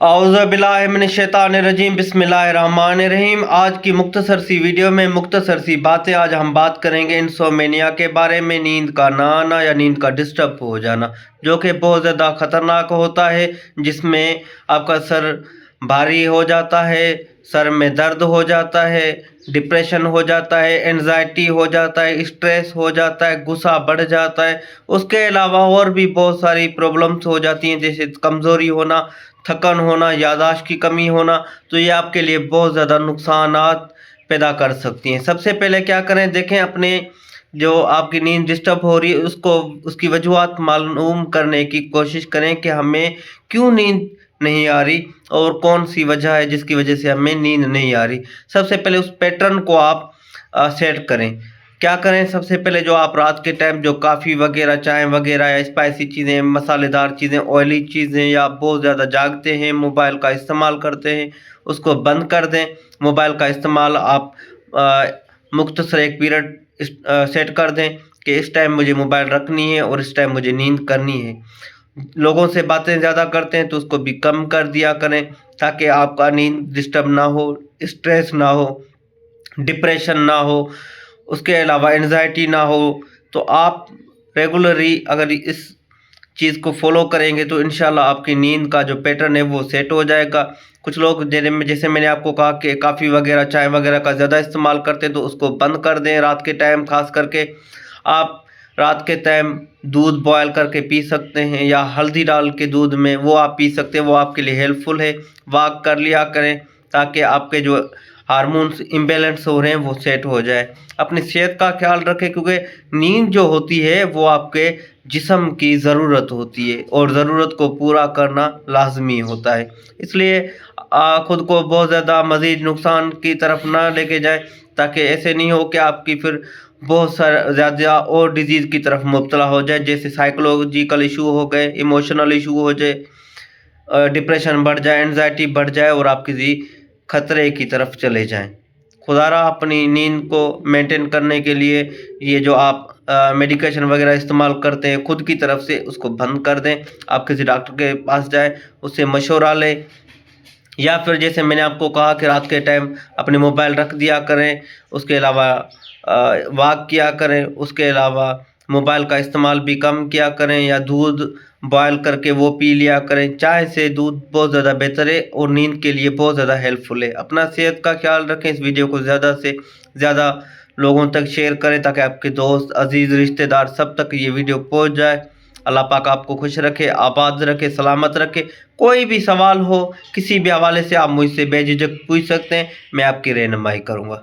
اعوذ باللہ من الشیطان الرجیم، بسم اللہ الرحمن الرحیم۔ آج کی مختصر سی ویڈیو میں مختصر سی باتیں آج ہم بات کریں گے انسومینیا کے بارے میں، نیند کا نہ آنا یا نیند کا ڈسٹرب ہو جانا، جو کہ بہت زیادہ خطرناک ہوتا ہے، جس میں آپ کا سر بھاری ہو جاتا ہے، سر میں درد ہو جاتا ہے، ڈپریشن ہو جاتا ہے، انزائٹی ہو جاتا ہے، اسٹریس ہو جاتا ہے، غصہ بڑھ جاتا ہے۔ اس کے علاوہ اور بھی بہت ساری پرابلمس ہو جاتی ہیں، جیسے کمزوری ہونا، تھکن ہونا، یادداشت کی کمی ہونا۔ تو یہ آپ کے لیے بہت زیادہ نقصانات پیدا کر سکتی ہیں۔ سب سے پہلے کیا کریں، دیکھیں اپنے جو آپ کی نیند ڈسٹرب ہو رہی ہے اس کی وجوہات معلوم کرنے کی کوشش کریں کہ ہمیں کیوں نیند نہیں آ رہی اور کون سی وجہ ہے جس کی وجہ سے ہمیں نیند نہیں آ رہی۔ سب سے پہلے اس پیٹرن کو آپ سیٹ کریں۔ کیا کریں، سب سے پہلے جو آپ رات کے ٹائم جو کافی وغیرہ، چائے وغیرہ یا اسپائسی چیزیں، مسالے دار چیزیں، آئلی چیزیں یا بہت زیادہ جاگتے ہیں، موبائل کا استعمال کرتے ہیں، اس کو بند کر دیں۔ موبائل کا استعمال آپ مختصر ایک پیریڈ سیٹ کر دیں کہ اس ٹائم مجھے موبائل رکھنی ہے اور اس ٹائم مجھے نیند کرنی ہے۔ لوگوں سے باتیں زیادہ کرتے ہیں تو اس کو بھی کم کر دیا کریں، تاکہ آپ کا نیند ڈسٹرب نہ ہو، اسٹریس نہ ہو، ڈپریشن نہ ہو، اس کے علاوہ انزائٹی نہ ہو۔ تو آپ ریگولرلی اگر اس چیز کو فالو کریں گے تو انشاءاللہ آپ کی نیند کا جو پیٹرن ہے وہ سیٹ ہو جائے گا۔ کچھ لوگ جیسے میں نے آپ کو کہا کہ کافی وغیرہ، چائے وغیرہ کا زیادہ استعمال کرتے ہیں تو اس کو بند کر دیں رات کے ٹائم۔ خاص کر کے آپ رات کے ٹائم دودھ بوائل کر کے پی سکتے ہیں، یا ہلدی ڈال کے دودھ میں وہ آپ پی سکتے ہیں، وہ آپ کے لیے ہیلپ فل ہے۔ واک کر لیا کریں تاکہ آپ کے جو ہارمونس امبیلنس ہو رہے ہیں وہ سیٹ ہو جائے۔ اپنی صحت کا خیال رکھیں، کیونکہ نیند جو ہوتی ہے وہ آپ کے جسم کی ضرورت ہوتی ہے اور ضرورت کو پورا کرنا لازمی ہوتا ہے۔ اس لیے خود کو بہت زیادہ مزید نقصان کی طرف نہ لے کے جائیں، تاکہ ایسے نہیں ہو کہ آپ کی پھر بہت زیادہ اور ڈیزیز کی طرف مبتلا ہو جائے، جیسے سائیکولوجیکل ایشو ہو گئے، ایموشنل ایشو ہو جائے، ڈپریشن بڑھ جائے، انزائٹی بڑھ جائے اور آپ کسی خطرے کی طرف چلے جائیں۔ خدا را اپنی نیند کو مینٹین کرنے کے لیے یہ جو آپ میڈیکیشن وغیرہ استعمال کرتے ہیں، خود کی طرف سے اس کو بند کر دیں۔ آپ کسی ڈاکٹر کے پاس جائیں، اس سے مشورہ لیں، یا پھر جیسے میں نے آپ کو کہا کہ رات کے ٹائم اپنے موبائل رکھ دیا کریں، اس کے علاوہ واک کیا کریں، اس کے علاوہ موبائل کا استعمال بھی کم کیا کریں، یا دودھ بوائل کر کے وہ پی لیا کریں۔ چائے سے دودھ بہت زیادہ بہتر ہے اور نیند کے لیے بہت زیادہ ہیلپ فل ہے۔ اپنا صحت کا خیال رکھیں۔ اس ویڈیو کو زیادہ سے زیادہ لوگوں تک شیئر کریں تاکہ آپ کے دوست، عزیز، رشتہ دار سب تک یہ ویڈیو پہنچ جائے۔ اللہ پاک آپ کو خوش رکھے، آباد رکھے، سلامت رکھے۔ کوئی بھی سوال ہو کسی بھی حوالے سے آپ مجھ سے بے جھجک پوچھ سکتے ہیں، میں آپ کی رہنمائی کروں گا۔